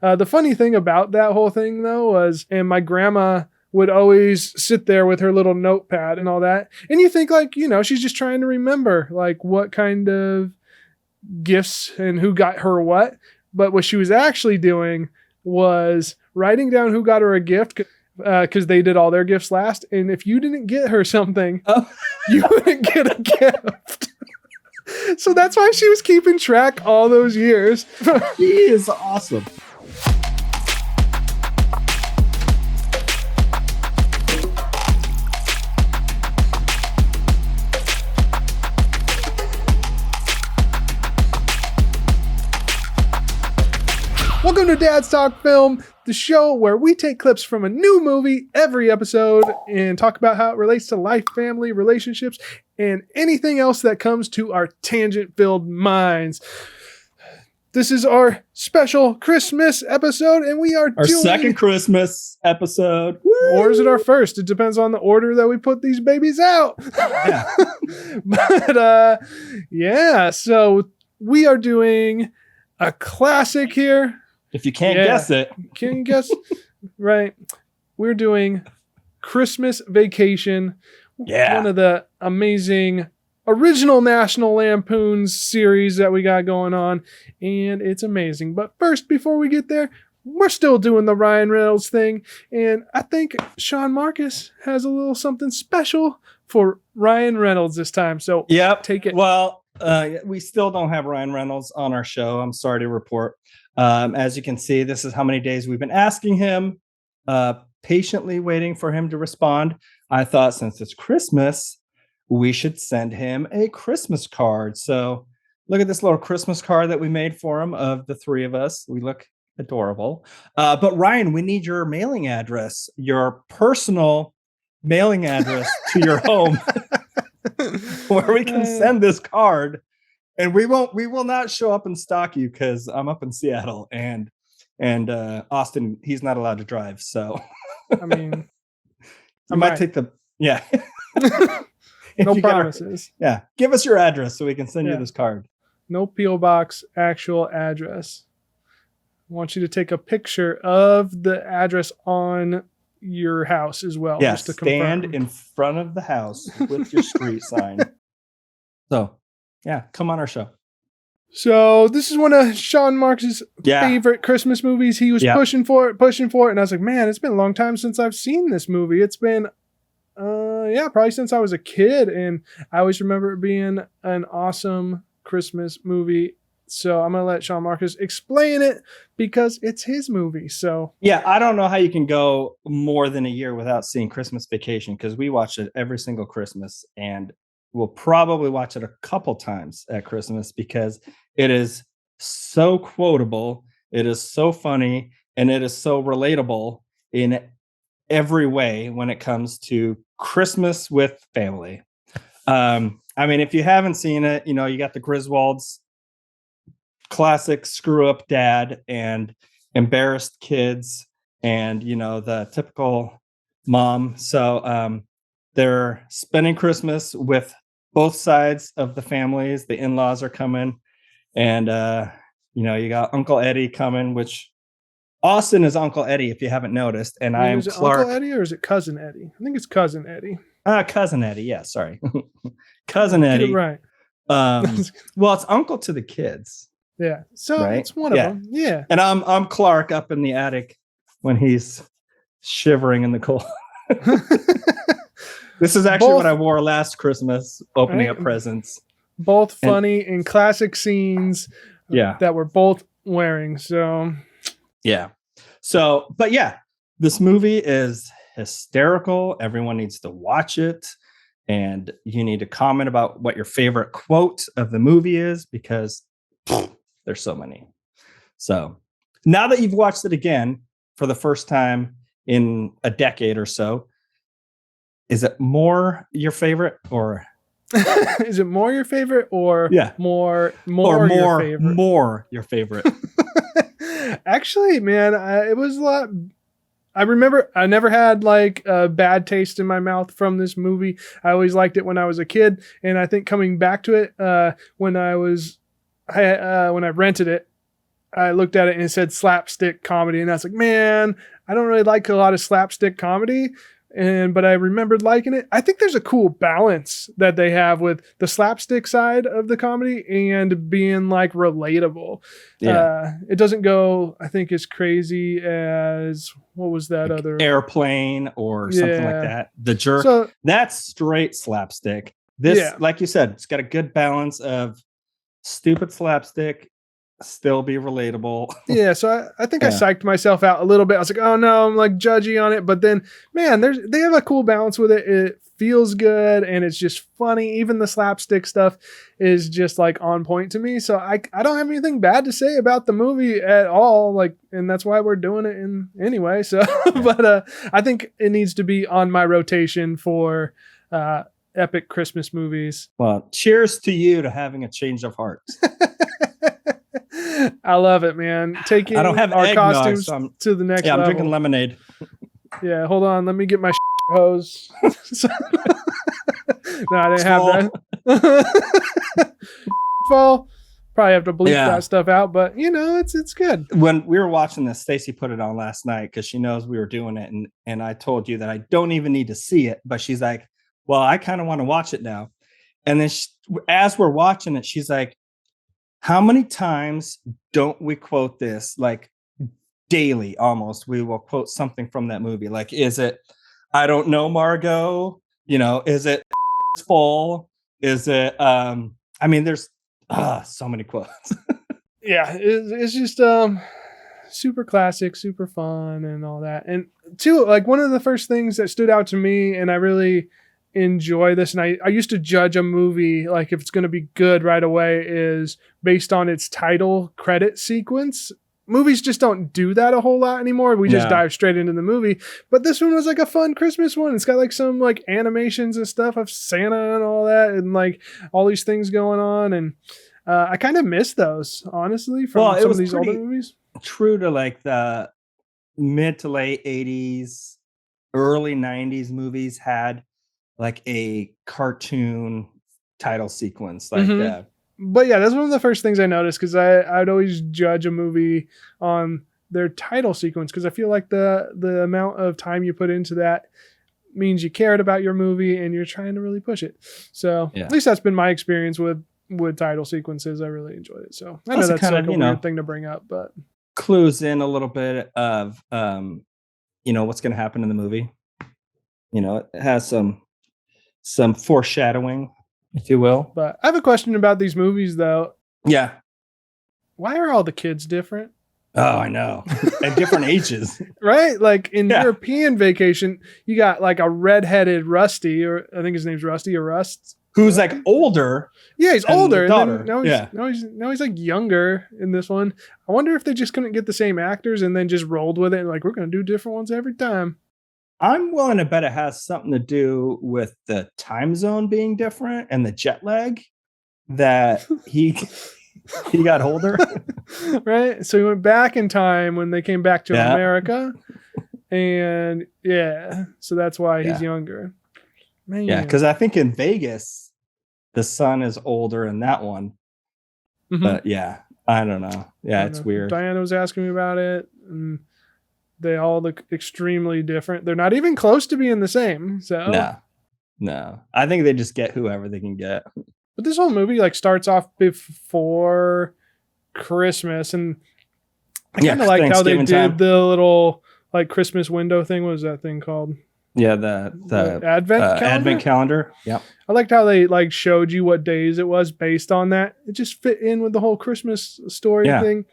The funny thing about that whole thing, though, was, and my grandma would always sit there with her little notepad and all that. And you think, like, she's just trying to remember, like, what kind of gifts and who got her what. But what she was actually doing was writing down who got her a gift, because they did all their gifts last. And if you didn't get her something, you wouldn't get a gift. So that's why she was keeping track all those years. She is awesome. Welcome to Dad's Talk Film, the show where we take clips from a new movie every episode and talk about how it relates to life, family, relationships, and anything else that comes to our tangent-filled minds. This is our special Christmas episode, and we are our second Christmas episode. Woo! Or is it our first? It depends on the order that we put these babies out. Yeah. But, yeah, so we are doing a classic here. If you can't guess it. Can you guess? Right. We're doing Christmas Vacation. Yeah. One of the amazing original National Lampoon's series that we got going on. And it's amazing. But first, before we get there, we're still doing the Ryan Reynolds thing. And I think Sean Marcus has a little something special for Ryan Reynolds this time. So take it. Well, we still don't have Ryan Reynolds on our show. I'm sorry to report. As you can see, this is how many days we've been asking him, patiently waiting for him to respond. I thought since it's Christmas, we should send him a Christmas card. So look at this little Christmas card that we made for him of the three of us. We look adorable. But Ryan, we need your mailing address, your personal mailing address to your home where we can send this card. And we will not show up and stalk you because I'm up in Seattle and Austin, he's not allowed to drive. So I mean, I might take the no promises. Give us your address so we can send you this card. No P.O. Box, actual address. I want you to take a picture of the address on your house as well. Yeah, just to stand confirm. In front of the house with your street sign. So, yeah, come on our show. So this is one of Sean Marcus's favorite Christmas movies. He was pushing for it. And I was like, man, it's been a long time since I've seen this movie. It's been, probably since I was a kid. And I always remember it being an awesome Christmas movie. So I'm going to let Sean Marcus explain it because it's his movie. So yeah, I don't know how you can go more than a year without seeing Christmas Vacation because we watch it every single Christmas and we'll probably watch it a couple times at Christmas because it is so quotable, it is so funny, and it is so relatable in every way when it comes to Christmas with family. I mean, if you haven't seen it, you got the Griswolds, classic screw up dad and embarrassed kids and, the typical mom. So they're spending Christmas with both sides of the families. The in-laws are coming and, you got Uncle Eddie coming, which Austin is Uncle Eddie, if you haven't noticed. And I am Clark. Uncle Eddie or is it Cousin Eddie? I think it's Cousin Eddie. Cousin Eddie. Yeah. Sorry. Cousin Eddie. Right. Well, it's uncle to the kids. Yeah. So it's one of them. Yeah. And I'm Clark up in the attic when he's shivering in the cold. This is actually what I wore last Christmas, opening up presents. Both funny and classic scenes that we're both wearing. So, yeah. So, but yeah, this movie is hysterical. Everyone needs to watch it. And you need to comment about what your favorite quote of the movie is because there's so many. So now that you've watched it again for the first time in a decade or so, is it more your favorite or is it more your favorite or more your favorite? Actually, man, it was a lot. I remember I never had like a bad taste in my mouth from this movie. I always liked it when I was a kid. And I think coming back to it when I rented it, I looked at it and it said slapstick comedy, and I was like, man, I don't really like a lot of slapstick comedy. But I remembered liking it. I think there's a cool balance that they have with the slapstick side of the comedy and being like relatable. Yeah. It doesn't go, I think, as crazy as what was that Like other Airplane or something like that. The Jerk. So, that's straight slapstick. This, yeah. like you said, it's got a good balance of stupid slapstick, still be relatable. Yeah, so I think I psyched myself out a little bit. I was like, oh no, I'm like judgy on it. But then, man, they have a cool balance with it. It feels good and it's just funny. Even the slapstick stuff is just like on point to me. So I don't have anything bad to say about the movie at all. Like, and that's why we're doing it anyway. So, but I think it needs to be on my rotation for epic Christmas movies. Well, cheers to you to having a change of heart. I love it, man. Taking I don't have our eggnog, costumes so to the next level. I'm drinking lemonade. Yeah, hold on. Let me get my hose. No, I didn't have that. Fall. Probably have to bleep that stuff out, but you know, it's good. When we were watching this, Stacy put it on last night because she knows we were doing it, and I told you that I don't even need to see it, but she's like, well, I kind of want to watch it now. And then as we're watching it, she's like, how many times don't we quote this? Like daily, almost. We will quote something from that movie. Like, is it, I don't know, Margot? You know, is it full? Is it, I mean, there's so many quotes. Yeah, it's just super classic, super fun and all that. And two, like one of the first things that stood out to me, and I really enjoy this, and I used to judge a movie like if it's going to be good right away is based on its title credit sequence. Movies just don't do that a whole lot anymore. We just dive straight into the movie. But this one was like a fun Christmas one. It's got like some like animations and stuff of Santa and all that, and like all these things going on. And I kind of miss those, honestly, from some of these older movies. True to like the mid to late 80s, early 90s movies had like a cartoon title sequence like that. But yeah, that's one of the first things I noticed, because I'd always judge a movie on their title sequence, because I feel like the amount of time you put into that means you cared about your movie and you're trying to really push it. So at least that's been my experience with title sequences. I really enjoyed it. So I know that's like a weird thing to bring up, but clues in a little bit of what's going to happen in the movie. You know, it has some foreshadowing, if you will. But I have a question about these movies, though. Yeah. Why are all the kids different? Oh, I know. At different ages. Right? Like in European Vacation, you got like a redheaded Rusty, or I think his name's Rusty or Rust. Who's like older. Yeah, he's older. Daughter. And then now he's like younger in this one. I wonder if they just couldn't get the same actors and then just rolled with it and like, we're going to do different ones every time. I'm willing to bet it has something to do with the time zone being different and the jet lag that he got older. Right? So he went back in time when they came back to America. And so that's why he's younger. Man. Yeah, because I think in Vegas, the son is older in that one. But yeah, I don't know. Yeah, it's weird. Diana was asking me about it. And they all look extremely different. They're not even close to being the same. So no. I think they just get whoever they can get. But this whole movie like starts off before Christmas, and I kind of liked how they did the little like Christmas window thing. What was that thing called? Yeah, the Advent calendar. Yeah, I liked how they like showed you what days it was based on that. It just fit in with the whole Christmas story thing.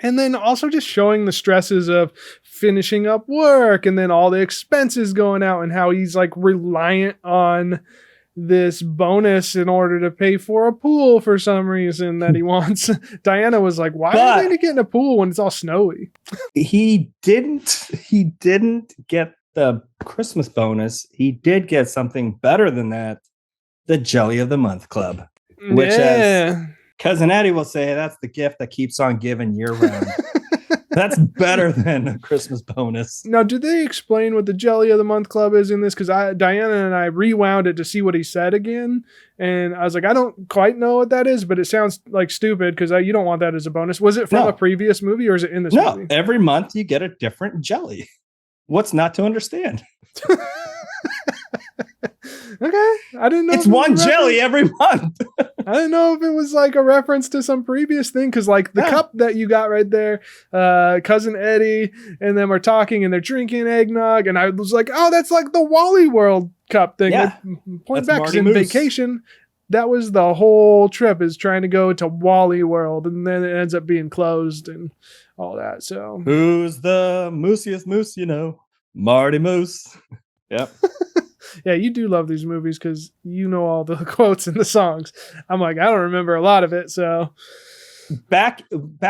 And then also just showing the stresses of finishing up work and then all the expenses going out and how he's like reliant on this bonus in order to pay for a pool for some reason that he wants. Diana was like, why are they getting a pool when it's all snowy? He didn't get the Christmas bonus. He did get something better than that. The Jelly of the Month Club, which as Cousin Eddie will say, that's the gift that keeps on giving year round. That's better than a Christmas bonus. Now, did they explain what the Jelly of the Month Club is in this? Because Diana and I rewound it to see what he said again, and I was like, I don't quite know what that is, but it sounds like stupid because you don't want that as a bonus. Was it from a previous movie or is it in this movie? No, every month you get a different jelly. What's not to understand? Okay, I didn't know. It's one jelly every month. I didn't know if it was like a reference to some previous thing, because like the cup that you got right there, cousin Eddie and them are talking and they're drinking eggnog, and I was like, oh, that's like the Wally World cup thing. Yeah, point back, because in Vacation, that was the whole trip, is trying to go to Wally World, and then it ends up being closed and all that. So who's the moosiest moose? Marty Moose. Yep. Yeah, you do love these movies because you know all the quotes and the songs. I'm like, I don't remember a lot of it. So back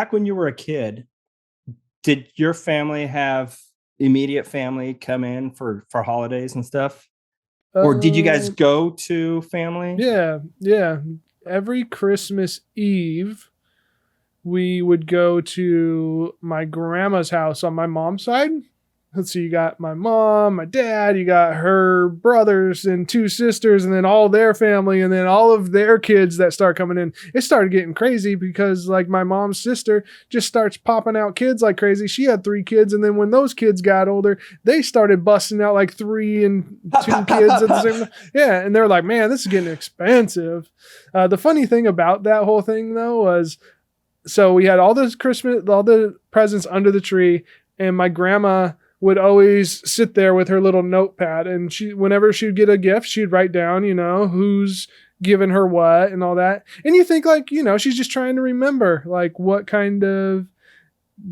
when you were a kid, did your family have immediate family come in for holidays and stuff? Or did you guys go to family? Yeah. Every Christmas Eve, we would go to my grandma's house on my mom's side. Let's see, you got my mom, my dad, you got her brothers and 2 sisters, and then all their family, and then all of their kids that start coming in. It started getting crazy because like my mom's sister just starts popping out kids like crazy. She had 3 kids, and then when those kids got older, they started busting out like 3 and 2 kids at the same time. Yeah, and they're like, man, this is getting expensive. The funny thing about that whole thing though was, so we had all the presents under the tree, and my grandma would always sit there with her little notepad, and whenever she'd get a gift, she'd write down, who's given her what and all that. And you think like, she's just trying to remember like what kind of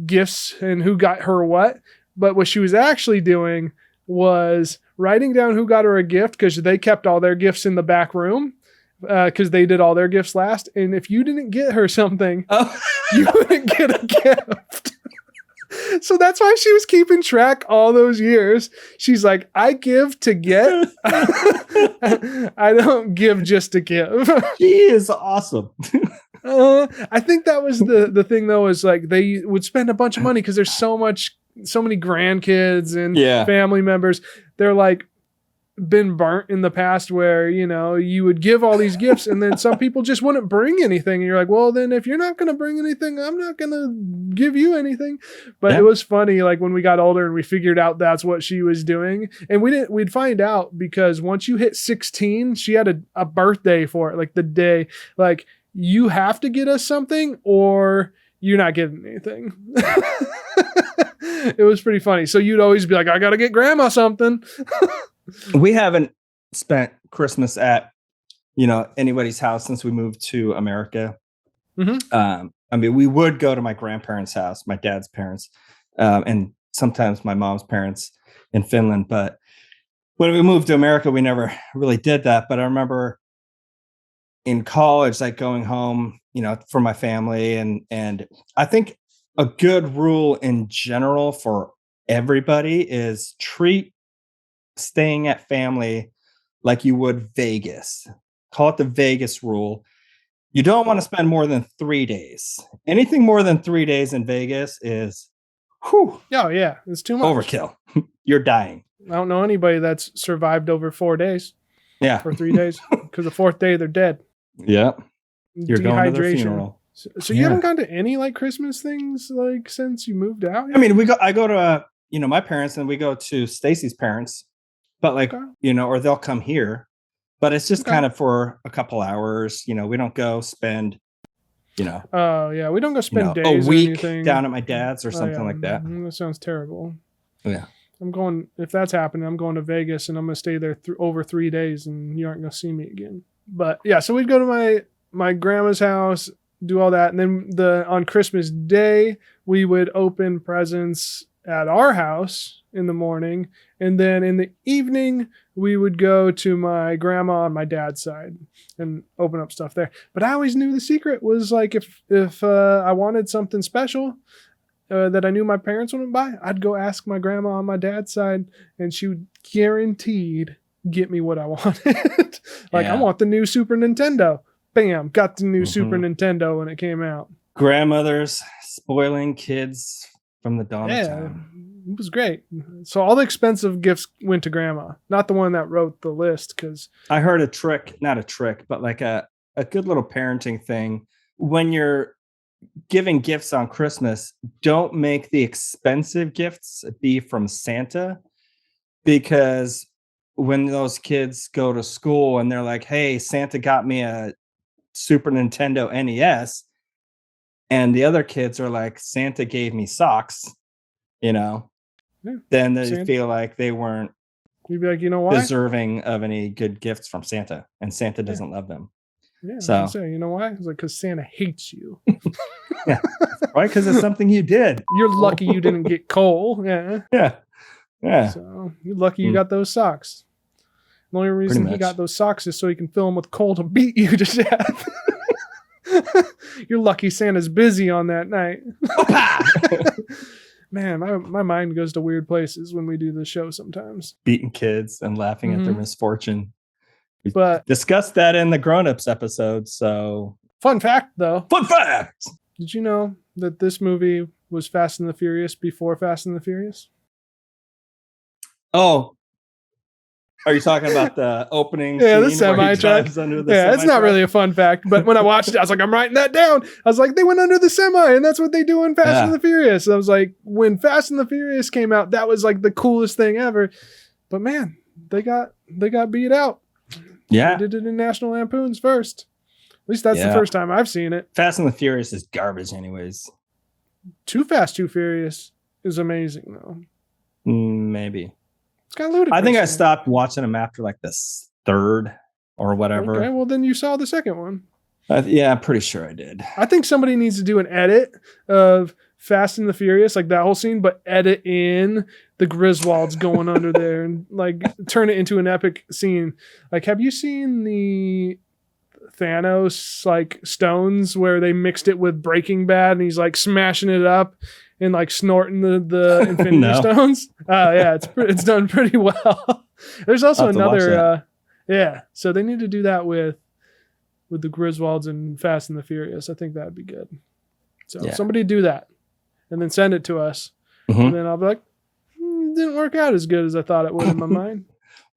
gifts and who got her what. But what she was actually doing was writing down who got her a gift, because they kept all their gifts in the back room, because they did all their gifts last. And if you didn't get her something, you wouldn't get a gift. So that's why she was keeping track all those years. She's like, I give to get. I don't give just to give. She is awesome. I think that was the thing though, is like they would spend a bunch of money because there's so many grandkids and family members. They're like been burnt in the past where, you would give all these gifts and then some people just wouldn't bring anything. And you're like, well, then if you're not going to bring anything, I'm not going to give you anything. But it was funny. Like when we got older and we figured out that's what she was doing, and we'd find out because once you hit 16, she had a birthday for it. Like the day, like you have to get us something or you're not getting anything. It was pretty funny. So you'd always be like, I got to get grandma something. We haven't spent Christmas at, anybody's house since we moved to America. Mm-hmm. We would go to my grandparents' house, my dad's parents, and sometimes my mom's parents in Finland. But when we moved to America, we never really did that. But I remember in college, like going home, for my family. And I think a good rule in general for everybody is treat staying at family like you would Vegas. Call it the Vegas rule. You don't want to spend more than 3 days. Anything more than 3 days in Vegas is Oh yeah, it's too much. Overkill. You're dying. I don't know anybody that's survived over 4 days. Yeah. Or 3 days. Because the 4th day they're dead. Yep. You're going to their funeral. So you haven't gone to any like Christmas things like since you moved out? I go to my parents, and we go to Stacy's parents. But like, or they'll come here, but it's just kind of for a couple hours. We don't go spend, Oh yeah. We don't go spend days a week or anything down at my dad's or something like that. That sounds terrible. Yeah. If that's happening, I'm going to Vegas and I'm going to stay there over 3 days and you aren't going to see me again. But yeah, so we'd go to my grandma's house, do all that. And then on Christmas Day, we would open presents at our house in the morning, and then in the evening we would go to my grandma on my dad's side and open up stuff there. But I always knew the secret was like if I wanted something special that I knew my parents wouldn't buy, I'd go ask my grandma on my dad's side, and she would guaranteed get me what I wanted. I want the new Super Nintendo. Bam, got the new Super Nintendo when it came out. Grandmothers spoiling kids from the dawn of time. It was great. So all the expensive gifts went to grandma, not the one that wrote the list. Because I heard not a trick, but like a good little parenting thing. When you're giving gifts on Christmas, don't make the expensive gifts be from Santa, because when those kids go to school and they're like, hey, Santa got me a Super Nintendo NES, and the other kids are like, Santa gave me socks, then they feel like they weren't you'd be like, you know why? deserving of any good gifts from Santa, and Santa doesn't love them. Yeah. So say, you know why? It's like, because Santa hates you. yeah, right? Because it's something you did. You're lucky you didn't get coal. Yeah. Yeah. Yeah. So you're lucky you got those socks. The only reason he got those socks is so he can fill them with coal to beat you to death. You're lucky Santa's busy on that night. Man, my mind goes to weird places when we do the show sometimes. Beating kids and laughing at their misfortune. We But discussed that in the grown-ups episode. So fun fact, though. Fun fact! Did you know that this movie was Fast and the Furious before Fast and the Furious? Oh. Are you talking about the opening? Yeah, the scene semi truck. Yeah, it's not really a fun fact, but when I watched it, I was like, I'm writing that down. I was like, they went under the semi, and that's what they do in Fast and the Furious. I was like, when Fast and the Furious came out, that was like the coolest thing ever. But man, they got beat out. Yeah, they did it in National Lampoon's first. At least that's the first time I've seen it. Fast and the Furious is garbage, anyways. Too Fast, Too Furious is amazing, though. Maybe. It's got ludicrous. I think I stopped watching them after like the third or whatever. Okay, well then you saw the second one. Yeah, I'm pretty sure I did. I think somebody needs to do an edit of Fast and the Furious, like that whole scene, but edit in the Griswolds going under there and like turn it into an epic scene. Like, have you seen the Thanos like stones where they mixed it with Breaking Bad and he's like smashing it up and like snorting the Infinity Stones? Yeah, it's done pretty well. There's also another so they need to do that with the Griswolds and Fast and the Furious. I think that'd be good. So somebody do that and then send it to us. And then I'll be like, it didn't work out as good as I thought it would in my mind.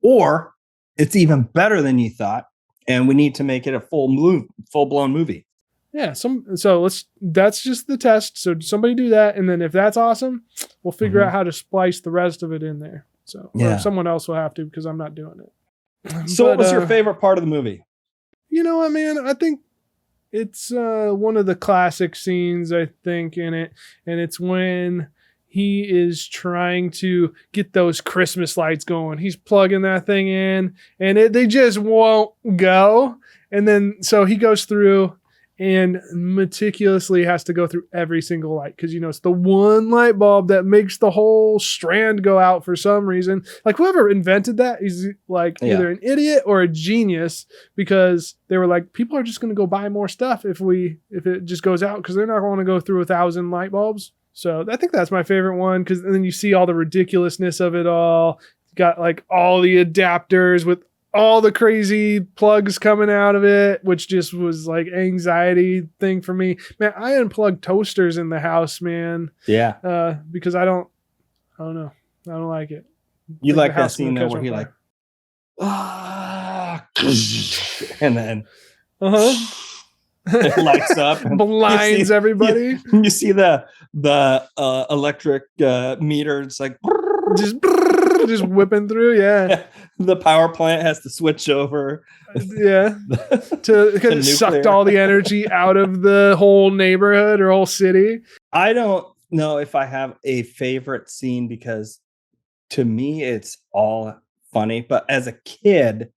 Or it's even better than you thought, and we need to make it a full-blown movie. Yeah. That's just the test. So somebody do that. And then if that's awesome, we'll figure out how to splice the rest of it in there. So or someone else will have to, because I'm not doing it. So what was your favorite part of the movie? You know what, man? I think it's one of the classic scenes, I think, in it. And it's when he is trying to get those Christmas lights going. He's plugging that thing in and they just won't go. And then so he goes through and meticulously has to go through every single light, because it's the one light bulb that makes the whole strand go out for some reason. Like, whoever invented that is like either an idiot or a genius, because they were like, people are just going to go buy more stuff if it just goes out, because they're not going to go through 1,000 light bulbs. So I think that's my favorite one, because then you see all the ridiculousness of it all. Got like all the adapters with all the crazy plugs coming out of it, which just was like anxiety thing for me. Man, I unplugged toasters in the house, man. Yeah. Because I don't know. I don't like it. You like that scene though where he like, and then it lights up and blinds everybody. You see the electric meter. It's like just whipping through. Yeah. The power plant has to switch over. Yeah. It sucked all the energy out of the whole neighborhood or whole city. I don't know if I have a favorite scene, because to me it's all funny. But as a kid,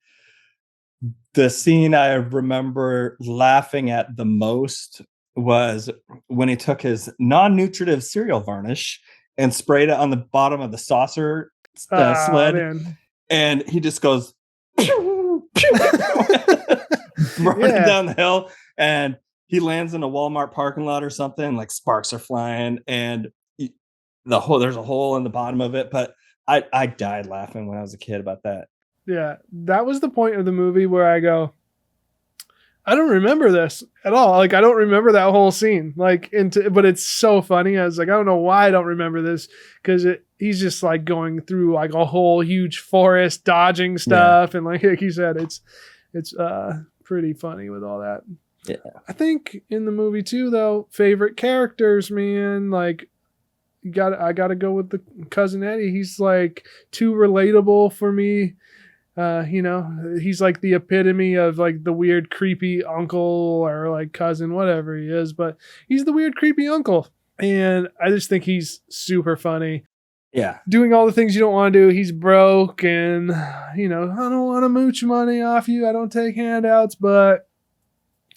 the scene I remember laughing at the most was when he took his non-nutritive cereal varnish and sprayed it on the bottom of the saucer sled. Man. And he just goes pew, pew, running down the hill, and he lands in a Walmart parking lot or something, like sparks are flying, and there's a hole in the bottom of it. But I died laughing when I was a kid about that. Yeah, that was the point of the movie where I go, I don't remember this at all. Like, I don't remember that whole scene. Like, but it's so funny. I was like, I don't know why I don't remember this, because he's just like going through like a whole huge forest, dodging stuff, and like you said, it's pretty funny with all that. Yeah. I think in the movie too, though, favorite characters, man, like I gotta go with the cousin Eddie. He's like too relatable for me. He's like the epitome of like the weird, creepy uncle or like cousin, whatever he is, but he's the weird, creepy uncle. And I just think he's super funny. Yeah. Doing all the things you don't want to do. He's broke and, I don't want to mooch money off you. I don't take handouts, but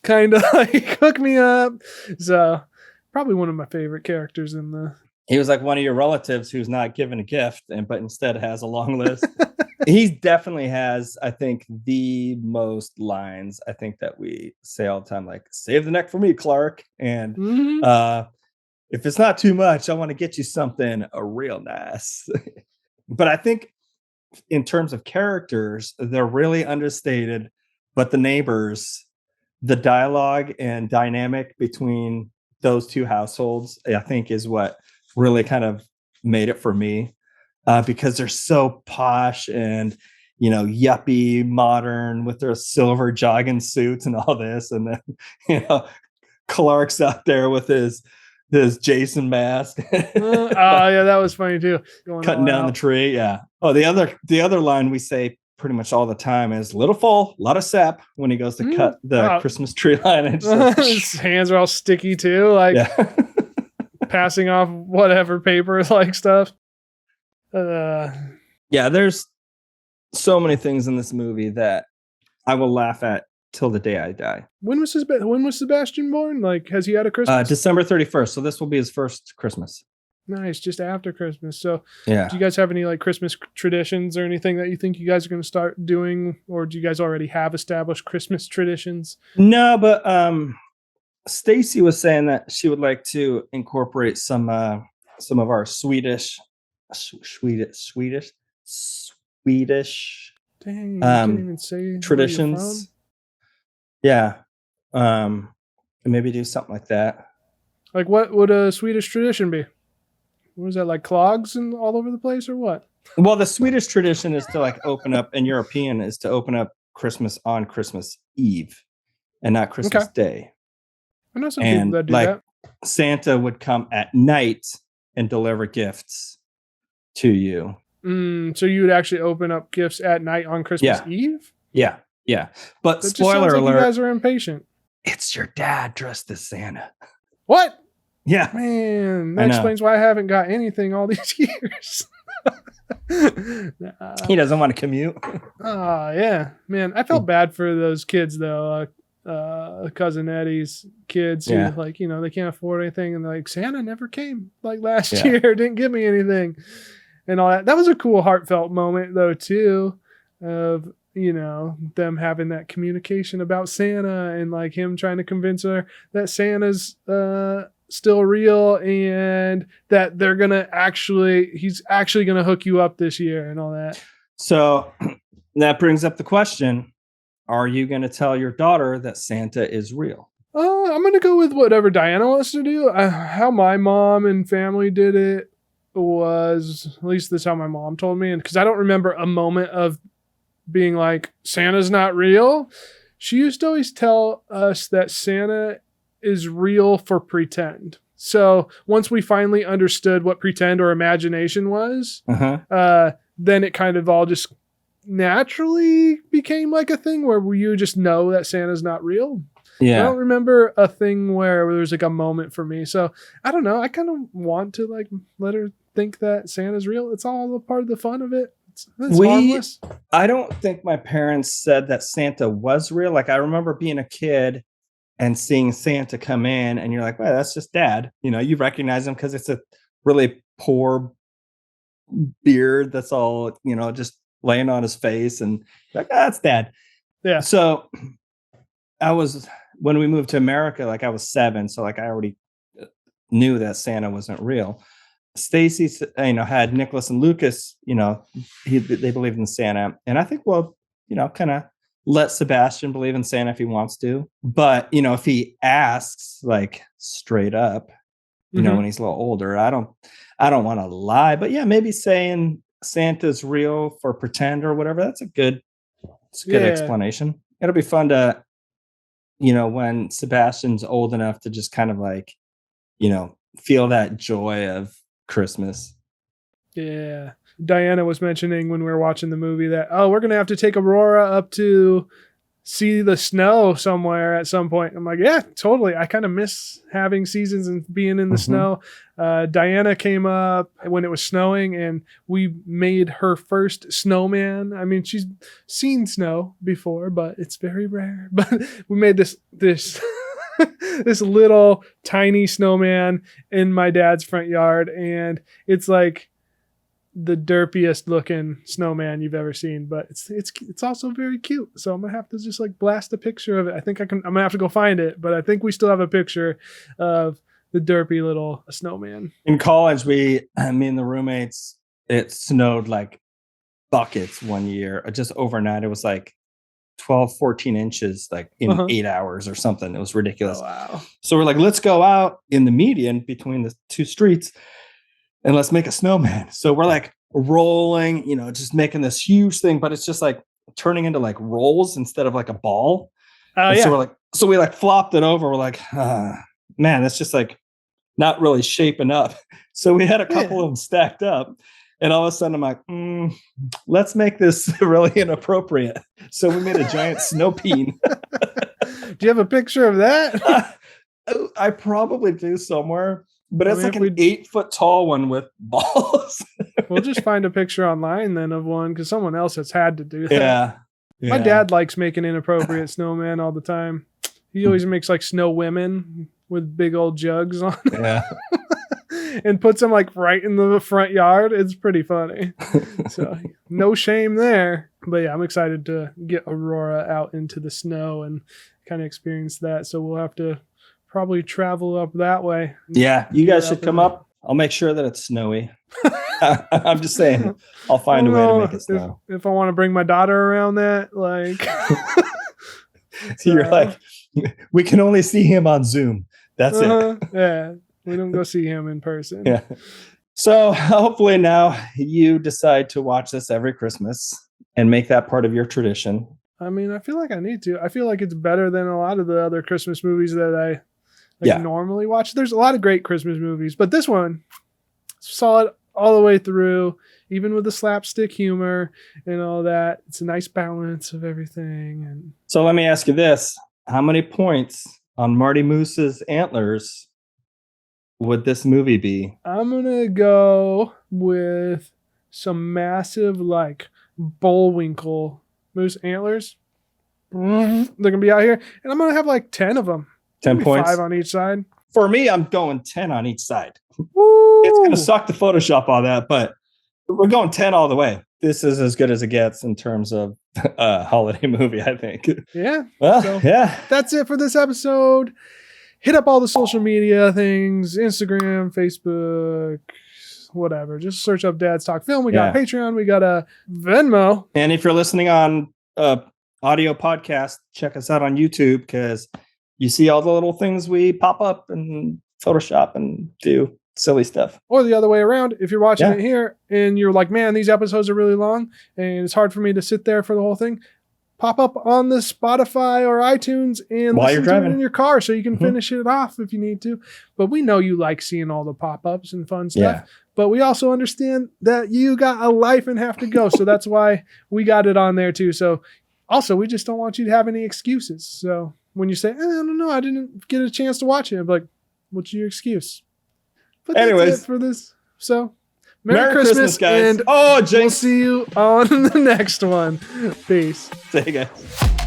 kind of like hook me up. So probably one of my favorite characters in the... He was like one of your relatives who's not given a gift, but instead has a long list. He definitely has, I think, the most lines, I think, that we say all the time, like, save the neck for me, Clark. And if it's not too much, I want to get you something real nice. But I think in terms of characters, they're really understated. But the neighbors, the dialogue and dynamic between those two households, I think, is what really kind of made it for me, because they're so posh and, yuppie modern with their silver jogging suits and all this. And then, Clark's out there with his Jason mask. Yeah, that was funny too. Cutting down the tree. Yeah. Oh, the other line we say pretty much all the time is little full, a lot of sap, when he goes to cut the Christmas tree line. And his hands are all sticky too, like passing off whatever paper like stuff. Yeah, there's so many things in this movie that I will laugh at till the day I die. When was Sebastian born? Like, has he had a Christmas? December 31st. So this will be his first Christmas. Nice, just after Christmas. So yeah. Do you guys have any like Christmas traditions or anything that you think you guys are going to start doing? Or do you guys already have established Christmas traditions? No, but Stacy was saying that she would like to incorporate some of our Swedish Dang, you can't even say traditions. Yeah. Maybe do something like that. Like, what would a Swedish tradition be? What is that, like clogs and all over the place or what? Well, the Swedish tradition is to like open up, and European is to open up Christmas on Christmas Eve and not Christmas Day. I know some people that do that. Santa would come at night and deliver gifts to you. So you would actually open up gifts at night on Christmas Eve? Yeah. But that spoiler alert, you guys are impatient. It's your dad dressed as Santa. What? Yeah. Man, that explains why I haven't got anything all these years. He doesn't want to commute. Oh, yeah. Man, I felt bad for those kids, though. Cousin Eddie's kids who, like, they can't afford anything. And they're like, Santa never came, like, last year. Didn't give me anything. And all that. That was a cool, heartfelt moment, though, too, of, them having that communication about Santa and, like, him trying to convince her that Santa's still real and that he's actually gonna hook you up this year and all that. So that brings up the question, are you going to tell your daughter that Santa is real? I'm going to go with whatever Diana wants to do. How my mom and family did it was, at least this is how my mom told me, and because I don't remember a moment of being like, Santa's not real. She used to always tell us that Santa is real for pretend. So once we finally understood what pretend or imagination was, then it kind of all just naturally became like a thing where you just know that Santa's not real. Yeah. I don't remember a thing where there was like a moment for me. So I don't know. I kind of want to like let her think that Santa's real. It's all a part of the fun of it. It's harmless. I don't think my parents said that Santa was real. Like I remember being a kid and seeing Santa come in and you're like, well, that's just dad. You recognize him because it's a really poor beard that's all, just laying on his face and like, that's dad. Yeah. So when we moved to America, like I was 7. So like I already knew that Santa wasn't real. Stacy, had Nicholas and Lucas, they believed in Santa. And I think, kind of let Sebastian believe in Santa if he wants to. But, you know, if he asks like straight up, you know, when he's a little older, I don't want to lie. But yeah, maybe saying Santa's real for pretend or whatever. It's a good explanation. It'll be fun to, you know, when Sebastian's old enough to just kind of like, you know, feel that joy of Christmas. Yeah. Diana was mentioning when we were watching the movie that, oh, we're going to have to take Aurora up to see the snow somewhere at some point. I'm like, yeah, totally. I kind of miss having seasons and being in the snow. Diana came up when it was snowing and we made her first snowman. I mean, she's seen snow before, but it's very rare. But we made this this little tiny snowman in my dad's front yard, and it's like the derpiest looking snowman you've ever seen, but it's also very cute. So I'm gonna have to just like blast a picture of it. I'm gonna have to go find it, but I think we still have a picture of the derpy little snowman. In college, me and the roommates, it snowed like buckets one year, just overnight. It was like 12, 14 inches, like in 8 hours or something. It was ridiculous. Oh, wow. So we're like, let's go out in the median between the two streets and let's make a snowman. So we're like rolling, you know, just making this huge thing, but it's just like turning into like rolls instead of like a ball. Oh, yeah. So we like flopped it over. We're like, man, that's just like not really shaping up. So we had a couple of them stacked up, and all of a sudden I'm like, let's make this really inappropriate. So we made a giant snow peen. Do you have a picture of that? I probably do somewhere. But it's like an 8 foot tall one with balls. We'll just find a picture online then of one, because someone else has had to do that. Yeah. My dad likes making inappropriate snowmen all the time. He always makes like snow women with big old jugs on. Yeah. And puts them like right in the front yard. It's pretty funny. So no shame there. But yeah, I'm excited to get Aurora out into the snow and kind of experience that. So we'll have to probably travel up that way. Yeah, you guys should come up. I'll make sure that it's snowy. I'm just saying, I'll find a way to make it snow. If I want to bring my daughter around that, like... So you're like, we can only see him on Zoom. That's it. Yeah, we don't go see him in person. Yeah. So hopefully now you decide to watch this every Christmas and make that part of your tradition. I mean, I feel like I need to. I feel like it's better than a lot of the other Christmas movies that I normally watch. There's a lot of great Christmas movies, but this one, saw it all the way through, even with the slapstick humor and all that. It's a nice balance of everything. And so let me ask you this. How many points on Marty Moose's antlers would this movie be? I'm going to go with some massive, like, Bullwinkle moose antlers. They're going to be out here, and I'm going to have like 10 of them. 10 points? 5 on each side. For me, I'm going 10 on each side. Woo! It's going to suck to Photoshop all that, but we're going 10 all the way. This is as good as it gets in terms of a holiday movie, I think. Yeah. Well, so yeah. That's it for this episode. Hit up all the social media things, Instagram, Facebook, whatever. Just search up Dad's Talk Film. We got Patreon. We got a Venmo. And if you're listening on audio podcast, check us out on YouTube, because you see all the little things we pop up and Photoshop and do silly stuff. Or the other way around. If you're watching it here and you're like, man, these episodes are really long and it's hard for me to sit there for the whole thing, pop up on the Spotify or iTunes and while you're driving in your car so you can finish it off if you need to. But we know you like seeing all the pop-ups and fun stuff. Yeah. But we also understand that you got a life and have to go. So that's why we got it on there too. So also, we just don't want you to have any excuses. So when you say, I don't know, I didn't get a chance to watch it, I'm like, what's your excuse? But anyways, that's it for this. So Merry Christmas, guys. And Jinx. we'll see you on the next one. Peace. See you guys.